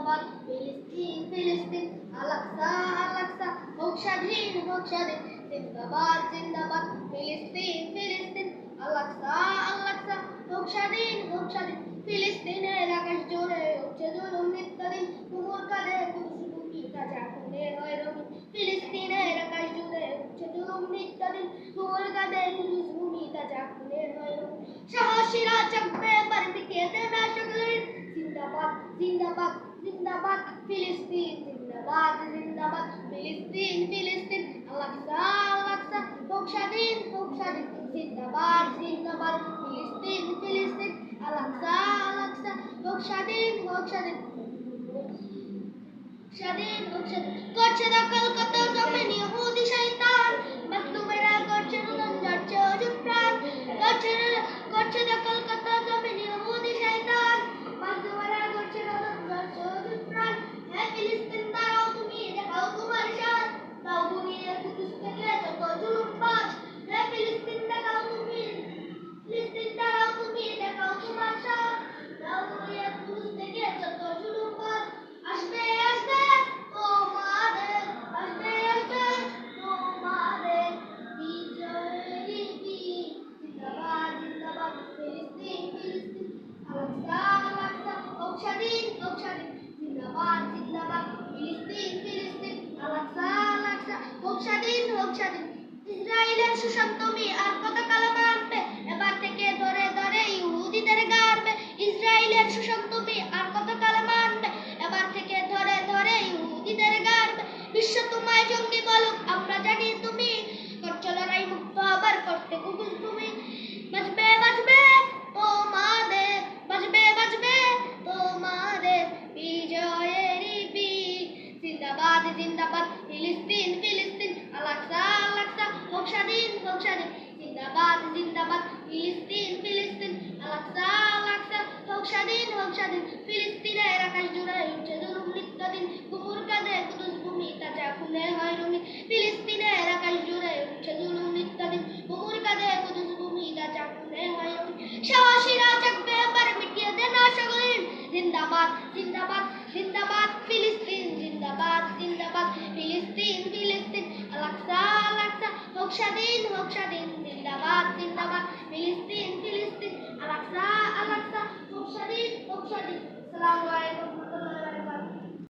জিন্দাবাদ ফিলিস্তিন ফিলিস্তিন আল-আকসা আল-আকসা হোক স্বাধীন জিন্দাবাদ জিন্দাবাদ ফিলিস্তিন ফিলিস্তিন আল-আকসা আল-আকসা হোক স্বাধীন ফিলিস্তিনের আকাশ জুড়ে উঠছে জুলুম নিত্যদিন কুমুর কাঁধে কুদুস ভূমি তাজা খুনে হয় রঙিন ফিলিস্তিনের আকাশ জুড়ে উঠছে জুলুম নিত্যদিন কুমুর কাঁধে কুদুস ভূমি তাজা খুনে হয় রঙিন সাহসীরা চাপবে বাড়িতে খেতে না সকলের জিন্দাবাদ জিন্দাবাদ জিন্দাবাদ ফিলিস্তিন জিন্দাবাদ জিন্দাবাদ ফিলিস্তিন ফিলিস্তিন আল-আকসা আল-আকসা হোক স্বাধীন জিন্দাবাদ জিন্দাবাদ ফিলিস্তিন ফিলিস্তিন আল-আকসা আল-আকসা হোক স্বাধীন স্বাধীন করছে দখল কত জমিন ইহুদি শয়তান মাসলুমেরা করছে রুলন যাচ্ছে অযুত প্রাণ করছে দখল কত জমিন ইহুদি শয়তান মাসলুমেরা করছে রুলন যাচ্ছে অযুত প্রাণ হে ফিলিস্তিন দাঁড়াও তুমি দেখাও তোমার শান দাও দুনিয়া কুদুস থেকে যত জুলুম বাজ হে ফিলিস্তিন দেখাও তুমি দেখাও তোমার শান দাও দুনিয়া কুদুস থেকে যত জুলুম বাজ আসবে আসবে তোমাদের বিজয়েরই দিন জিন্দাবাদ জিন্দাবাদ ফিলিস্তিন ফিলিস্তিন আল-আকসা আল-আকসা হোক স্বাধীন জিন্দাবাদ জিন্দাবাদ ফিলিস্তিন ফিলিস্তিন আল-আকসা আল-আকসা হোক স্বাধীন ইসরায়েলের সুশান্ত আর কত কালাম আনবে এবার থেকে ধরে ধরে ইহুদিদের গাড়বে ইসরায়েলের সুশান্ত আর কত কালাম আনবে এবার থেকে ধরে ধরে ইহুদিদের গাড়বে বিশ্ব তোমায় জঙ্গি বলুক আমরা জানি তুমি করছো লড়াই মুক্ত আবার করতে কুকুর তুমি বাজবে বাজবে তোমাদের বিজয়েরই বীর জিন্দাবাদ জিন্দাবাদ ফিলিস্তিন ফিলিস্তিন আল-আকসা আল-আকসা হোক স্বাধীন জিন্দাবাদ জিন্দাবাদ ফিলিস্তিন ফিলিস্তিন আল-আকসা আল-আকসা হোক স্বাধীন ফিলিস্তিনের আকাশ জুড়ে উঠছে জুলুম নিত্যদিন কুমুর কাঁধে কুদুস ভূমি তাজা খুনে হয়